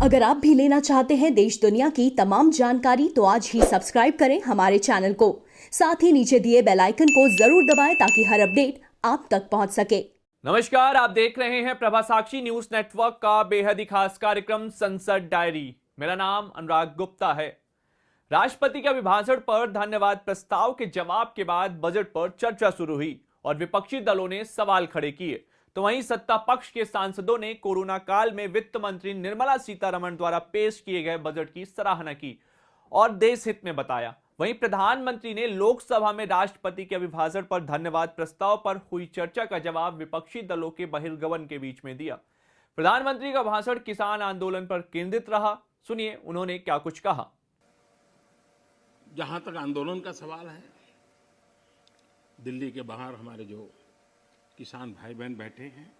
अगर आप भी लेना चाहते हैं देश दुनिया की तमाम जानकारी तो आज ही सब्सक्राइब करें हमारे चैनल को। साथ ही नीचे दिए बेल आइकन को जरूर दबाएं ताकि हर अपडेट आप तक पहुंच सके। नमस्कार, आप देख रहे हैं प्रभा साक्षी न्यूज नेटवर्क का बेहद ही खास कार्यक्रम संसद डायरी। मेरा नाम अनुराग गुप्ता है। राष्ट्रपति के अभिभाषण पर धन्यवाद प्रस्ताव के जवाब के बाद बजट पर चर्चा शुरू हुई और विपक्षी दलों ने सवाल खड़े किए, तो वहीं सत्ता पक्ष के सांसदों ने कोरोना काल में वित्त मंत्री निर्मला सीतारमण द्वारा पेश किए गए बजट की सराहना की और देश हित में बताया। वहीं प्रधानमंत्री ने लोकसभा में राष्ट्रपति के अभिभाषण पर धन्यवाद प्रस्ताव पर हुई चर्चा का जवाब विपक्षी दलों के बहिर्गमन के बीच में दिया। प्रधानमंत्री का भाषण किसान आंदोलन पर केंद्रित रहा। सुनिए उन्होंने क्या कुछ कहा। जहां तक आंदोलन का सवाल है, दिल्ली के बाहर हमारे जो किसान भाई बहन बैठे हैं,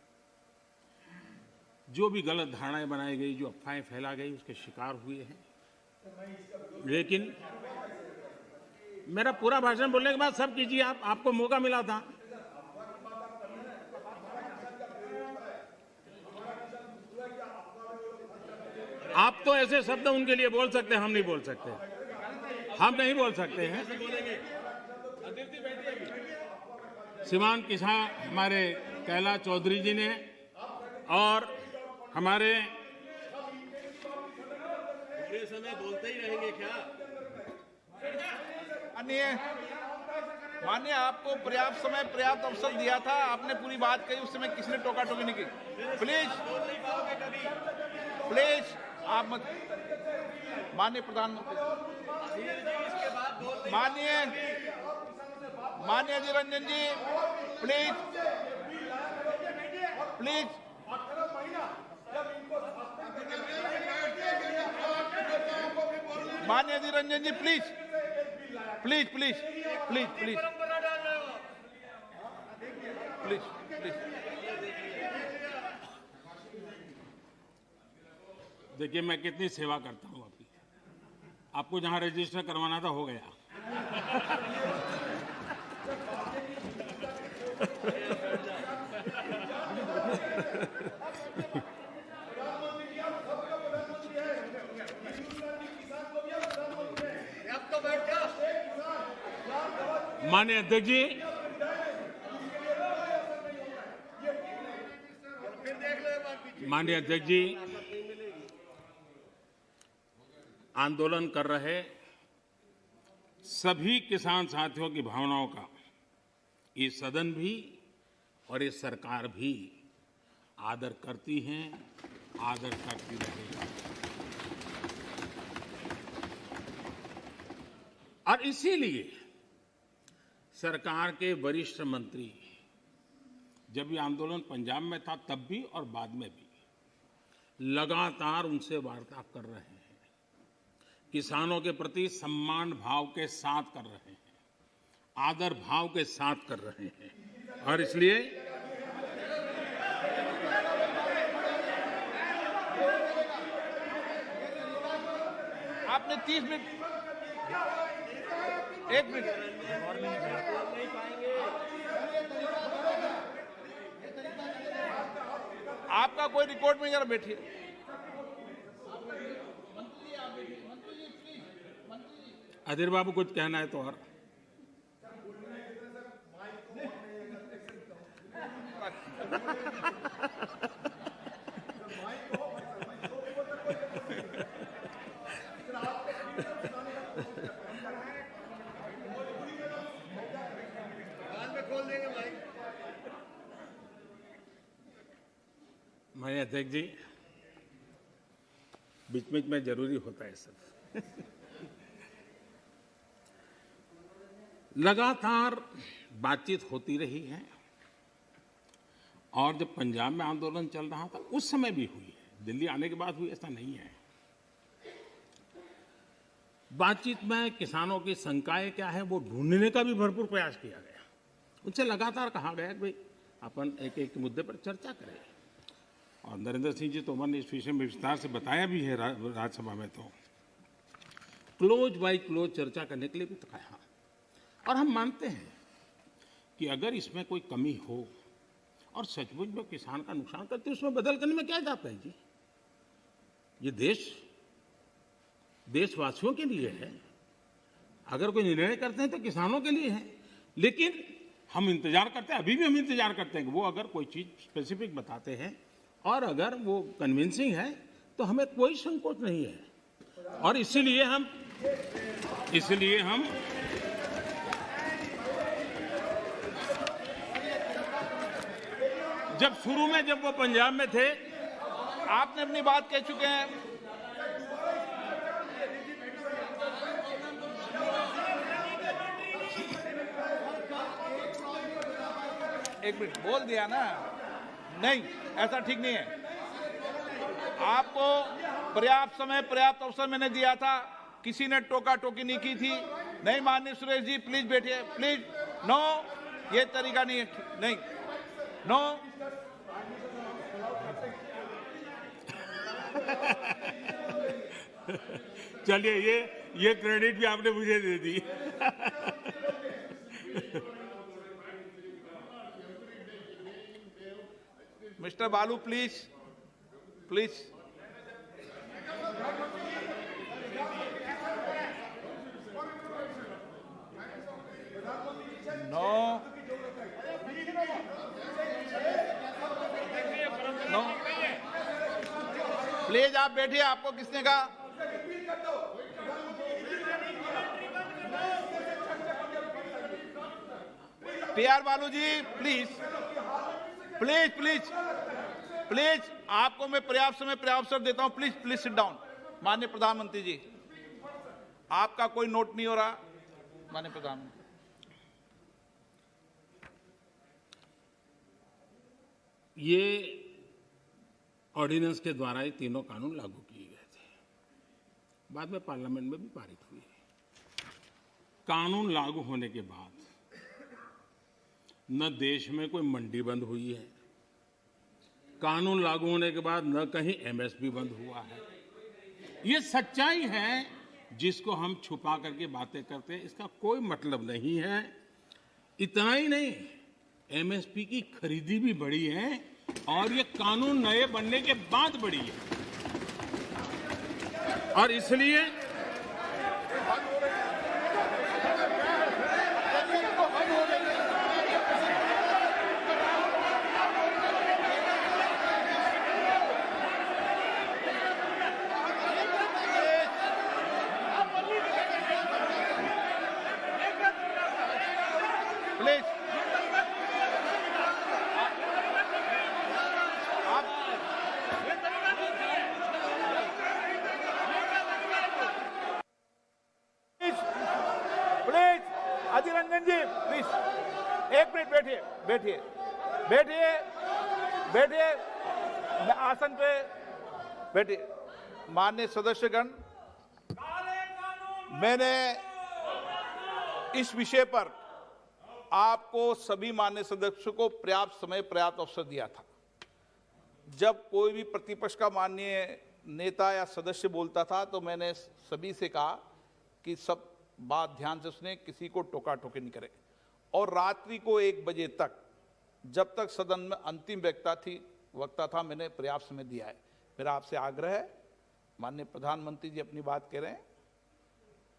जो भी गलत धारणाएं बनाई गई, जो अफवाहें फैला गई, उसके शिकार हुए हैं। लेकिन मेरा पूरा भाषण बोलने के बाद सब कीजिए, आपको मौका मिला था। आप तो ऐसे शब्द उनके लिए बोल सकते हैं, हम नहीं बोल सकते। हम नहीं बोल सकते हैं। श्रीमान किसान हमारे कैलाश चौधरी जी ने और हमारे समय बोलते ही रहेंगे क्या? माननीय आपको पर्याप्त समय पर्याप्त अवसर दिया था, आपने पूरी बात कही, उस समय किसी ने टोका टोकी नहीं की। प्लीज प्लीज आप मत। माननीय प्रधानमंत्री, माननीय अधीर रंजन जी, प्लीज प्लीज। माननीय Adhir Ranjan ji, please please please please please please please. देखिए, मैं कितनी सेवा करता हूं आपकी। आपको जहां रजिस्टर करवाना था हो गया। माननीय अध्यक्ष जी, माननीय अध्यक्ष जी, आंदोलन कर रहे सभी किसान साथियों की भावनाओं का ये सदन भी और ये सरकार भी आदर करती हैं, आदर करती रहेगी। और इसीलिए सरकार के वरिष्ठ मंत्री, जब ये आंदोलन पंजाब में था तब भी और बाद में भी, लगातार उनसे वार्ता कर रहे हैं, किसानों के प्रति सम्मान भाव के साथ कर रहे हैं, आदर भाव के साथ कर रहे हैं। और इसलिए आपने 30 मिनट, 1 मिनट आपका कोई रिकॉर्ड में, जरा बैठिए। अधीर बाबू कुछ कहना है तो और माननीय अध्यक्ष जी, बीच बीच में जरूरी होता है सब। लगातार बातचीत होती रही है और जब पंजाब में आंदोलन चल रहा था उस समय भी हुई है, दिल्ली आने के बाद हुई, ऐसा नहीं है। बातचीत में किसानों की शंकाएं क्या है वो ढूंढने का भी भरपूर प्रयास किया गया। उनसे लगातार कहा गया कि भाई अपन एक एक मुद्दे पर चर्चा करें, और नरेंद्र सिंह जी तोमर ने इस विषय में विस्तार से बताया भी है राज्यसभा में। तो क्लोज बाय क्लोज चर्चा करने के लिए भी तो कहा। और हम मानते हैं कि अगर इसमें कोई कमी हो और सचमुच में किसान का नुकसान करते, उसमें बदल करने में क्या जाता है जी। ये देशवासियों के लिए है। अगर कोई निर्णय करते हैं तो किसानों के लिए है, लेकिन हम इंतजार करते हैं, अभी भी हम इंतजार करते हैं कि वो अगर कोई चीज स्पेसिफिक बताते हैं और अगर वो कन्विंसिंग है तो हमें कोई संकोच नहीं है। और इसलिए हम जब शुरू में जब वो पंजाब में थे, आपने अपनी बात कह चुके हैं। एक मिनट बोल दिया ना, नहीं ऐसा ठीक नहीं है। आपको पर्याप्त समय पर्याप्त अवसर मैंने दिया था, किसी ने टोका टोकी नहीं की थी। नहीं माननीय सुरेश जी प्लीज बैठिए, प्लीज। नो, ये तरीका नहीं है, नहीं, नो। चलिए ये क्रेडिट भी आपने मुझे दे दी। Mister Balu please, please. No, no, please आप बैठिए। आपको किसने कहा? TR Balu ji please, please please please, आपको मैं पर्याप्त समय पर्याप्त अवसर देता हूं। Please please sit down. माननीय प्रधानमंत्री जी, आपका कोई नोट नहीं हो रहा। माननीय प्रधानमंत्री, ये ऑर्डिनेंस के द्वारा ये तीनों कानून लागू किए गए थे, बाद में पार्लियामेंट में भी पारित हुए। कानून लागू होने के बाद न देश में कोई मंडी बंद हुई है, कानून लागू होने के बाद न कहीं एमएसपी बंद हुआ है। ये सच्चाई है जिसको हम छुपा करके बातें करते हैं, इसका कोई मतलब नहीं है। इतना ही नहीं, एमएसपी की खरीदी भी बढ़ी है और ये कानून नए बनने के बाद बढ़ी है। और इसलिए please please, Adhir Ranjan ji please, एक मिनट बैठिए, बैठिए बैठिए बैठिए, आसन पे बैठिए। माननीय सदस्यगण, मैंने इस विषय पर आपको सभी माननीय सदस्यों को पर्याप्त समय पर्याप्त अवसर दिया था। जब कोई भी प्रतिपक्ष का माननीय नेता या सदस्य बोलता था तो मैंने सभी से कहा कि सब बात ध्यान से सुने, किसी को टोका टोकी नहीं करे। और रात्रि को 1 बजे तक, जब तक सदन में अंतिम वक्ता था, मैंने पर्याप्त समय दिया है। मेरा आपसे आग्रह है, माननीय प्रधानमंत्री जी अपनी बात कह रहे हैं,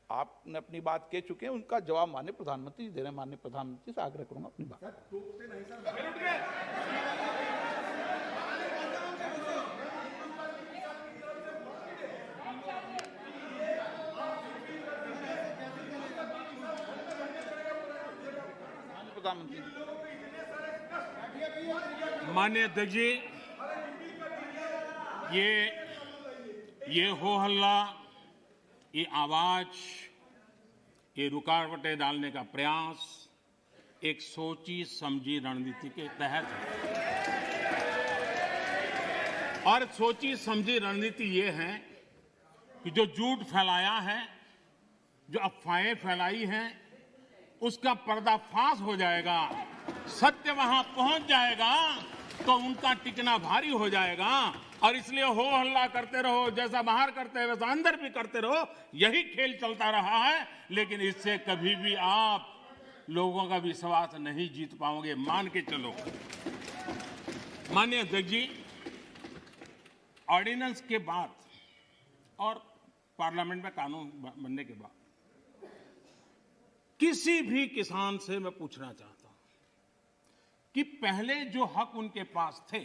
आपने अपनी बात कह चुके हैं, उनका जवाब माननीय प्रधानमंत्री जी दे रहे हैं। माननीय प्रधानमंत्री से आग्रह करूंगा अपनी बात। प्रधानमंत्री, माननीय अध्यक्ष जी, ये हो हल्ला, ये आवाज, ये रुकावटें डालने का प्रयास एक सोची समझी रणनीति के तहत है। और सोची समझी रणनीति ये है कि जो झूठ फैलाया है, जो अफवाहें फैलाई हैं, उसका पर्दाफाश हो जाएगा, सत्य वहां पहुंच जाएगा तो उनका टिकना भारी हो जाएगा। और इसलिए हो हल्ला करते रहो, जैसा बाहर करते हैं वैसा अंदर भी करते रहो, यही खेल चलता रहा है। लेकिन इससे कभी भी आप लोगों का विश्वास नहीं जीत पाओगे, मान के चलो। माननीय अध्यक्ष जी, ऑर्डिनेंस के बाद और पार्लियामेंट में कानून बनने के बाद किसी भी किसान से मैं पूछना चाहता हूं कि पहले जो हक उनके पास थे,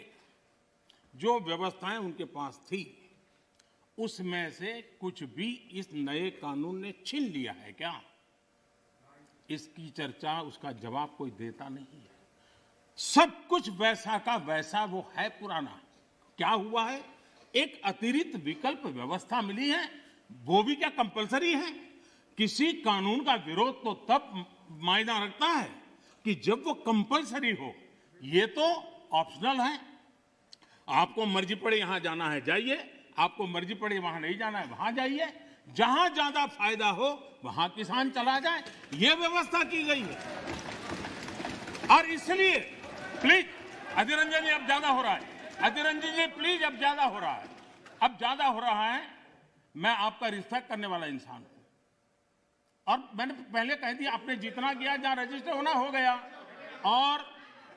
जो व्यवस्थाएं उनके पास थी, उसमें से कुछ भी इस नए कानून ने छीन लिया है क्या? इसकी चर्चा, उसका जवाब कोई देता नहीं है। सब कुछ वैसा का वैसा वो है पुराना। क्या हुआ है? एक अतिरिक्त विकल्प व्यवस्था मिली है, वो भी क्या कंपलसरी है? किसी कानून का विरोध तो तब मायना रखता है कि जब वो कंपलसरी हो। ये तो ऑप्शनल है। आपको मर्जी पड़े यहां जाना है जाइए, आपको मर्जी पड़े वहां नहीं जाना है वहां जाइए, जहां ज्यादा फायदा हो वहां किसान चला जाए, ये व्यवस्था की गई है। और इसलिए प्लीज अधीर रंजन जी, अब ज्यादा हो रहा है। अधीर रंजन जी प्लीज, अब ज्यादा हो रहा है, अब ज्यादा हो रहा है। मैं आपका रिस्पेक्ट करने वाला इंसान हूं और मैंने पहले कह दिया, आपने जितना किया, जहां रजिस्टर होना हो गया।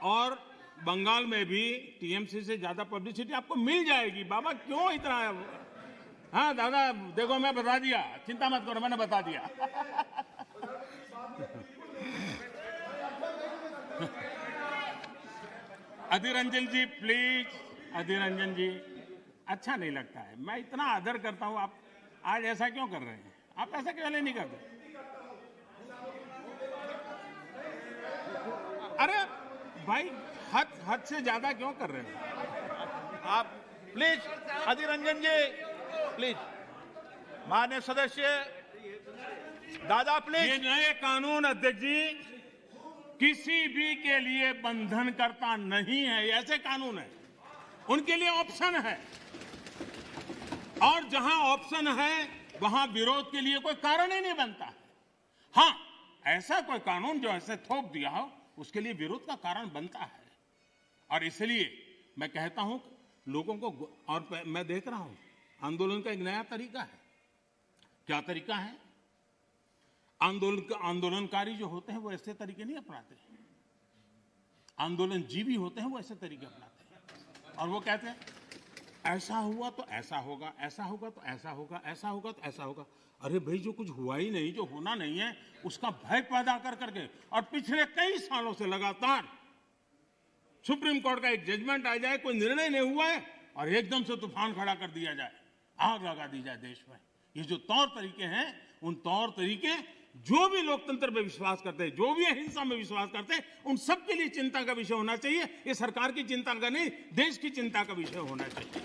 और बंगाल में भी टीएमसी से ज्यादा पब्लिसिटी आपको मिल जाएगी। बाबा क्यों इतना? हाँ दादा, देखो मैं बता दिया, चिंता मत करो, मैंने बता दिया। अधीर रंजन जी प्लीज, अधीर रंजन जी, अच्छा नहीं लगता है। मैं इतना आदर करता हूं, आप आज ऐसा क्यों कर रहे हैं? आप ऐसा क्यों नहीं करते? अरे भाई, हद से ज्यादा क्यों कर रहे हैं आप? Please Adhir Ranjan ji, please. माननीय सदस्य दादा, ये प्लीज। नए कानून अध्यक्ष जी किसी भी के लिए बंधन करता नहीं है। ऐसे कानून है, उनके लिए ऑप्शन है, और जहां ऑप्शन है वहां विरोध के लिए कोई कारण ही नहीं बनता है। हां, ऐसा कोई कानून जो ऐसे थोप दिया हो, उसके लिए विरोध का कारण बनता है। और इसलिए मैं कहता हूं लोगों को, और मैं देख रहा हूं आंदोलन का एक नया तरीका है। क्या तरीका है? आंदोलनकारी जो होते हैं वो ऐसे तरीके नहीं अपनाते। आंदोलनजीवी होते हैं वो ऐसे तरीके अपनाते हैं, और वो कहते हैं ऐसा हुआ तो ऐसा होगा, ऐसा होगा तो ऐसा होगा, ऐसा होगा तो ऐसा होगा। अरे भाई, जो कुछ हुआ ही नहीं, जो होना नहीं है, उसका भय पैदा कर करके, और पिछले कई सालों से लगातार सुप्रीम कोर्ट का एक जजमेंट आ जाए, कोई निर्णय नहीं हुआ है, और एकदम से तूफान खड़ा कर दिया जाए, आग लगा दी जाए देश में। ये जो तौर तरीके हैं, उन तौर तरीके जो भी लोकतंत्र में विश्वास करते हैं, जो भी अहिंसा में विश्वास करते हैं, उन सबके लिए चिंता का विषय होना चाहिए। ये सरकार की चिंता का नहीं, देश की चिंता का विषय होना चाहिए।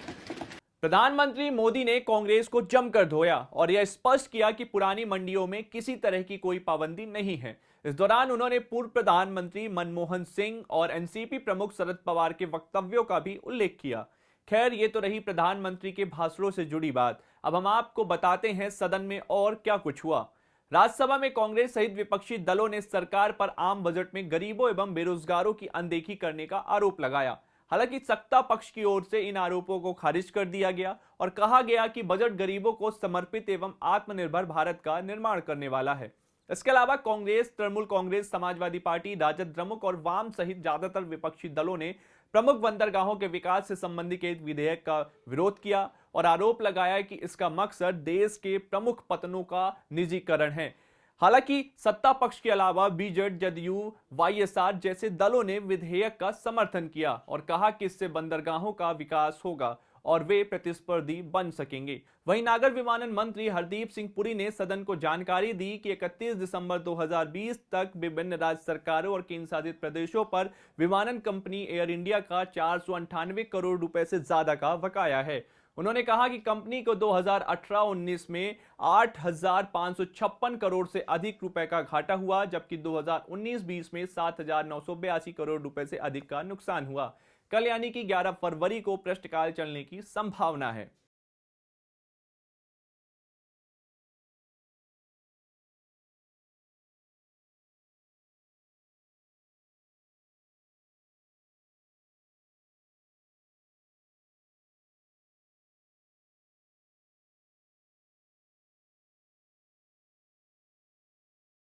प्रधानमंत्री मोदी ने कांग्रेस को जमकर धोया और यह स्पष्ट किया कि पुरानी मंडियों में किसी तरह की कोई पाबंदी नहीं है। इस दौरान उन्होंने पूर्व प्रधानमंत्री मनमोहन सिंह और एनसीपी प्रमुख शरद पवार के वक्तव्यों का भी उल्लेख किया। खैर, ये तो रही प्रधानमंत्री के भाषणों से जुड़ी बात। अब हम आपको बताते हैं सदन में और क्या कुछ हुआ। राज्यसभा में कांग्रेस सहित विपक्षी दलों ने सरकार पर आम बजट में गरीबों एवं बेरोजगारों की अनदेखी करने का आरोप लगाया। हालांकि सत्ता पक्ष की ओर से इन आरोपों को खारिज कर दिया गया और कहा गया कि बजट गरीबों को समर्पित एवं आत्मनिर्भर भारत का निर्माण करने वाला है। इसके अलावा कांग्रेस, तृणमूल कांग्रेस, समाजवादी पार्टी, राजद, द्रमुक और वाम सहित ज्यादातर विपक्षी दलों ने प्रमुख बंदरगाहों के विकास से संबंधित एक विधेयक का विरोध किया और आरोप लगाया कि इसका मकसद देश के प्रमुख पत्तनों का निजीकरण है। हालांकि सत्ता पक्ष के अलावा बीजेडी, जदयू, वाईएसआर जैसे दलों ने विधेयक का समर्थन किया और कहा कि इससे बंदरगाहों का विकास होगा और वे प्रतिस्पर्धी बन सकेंगे। वहीं नागर विमानन मंत्री हरदीप सिंह पुरी ने सदन को जानकारी दी कि 31 दिसंबर 2020 तक विभिन्न राज्य सरकारों और केंद्र शासित प्रदेशों पर विमानन कंपनी एयर इंडिया का 498 करोड़ रुपए से ज्यादा का बकाया है। उन्होंने कहा कि कंपनी को 2018-19 में 8,556 करोड़ से अधिक रुपए का घाटा हुआ, जबकि 2019-20 में 7,982 करोड़ रुपए से अधिक का नुकसान हुआ। कल यानी कि 11 फरवरी को प्रश्नकाल चलने की संभावना है।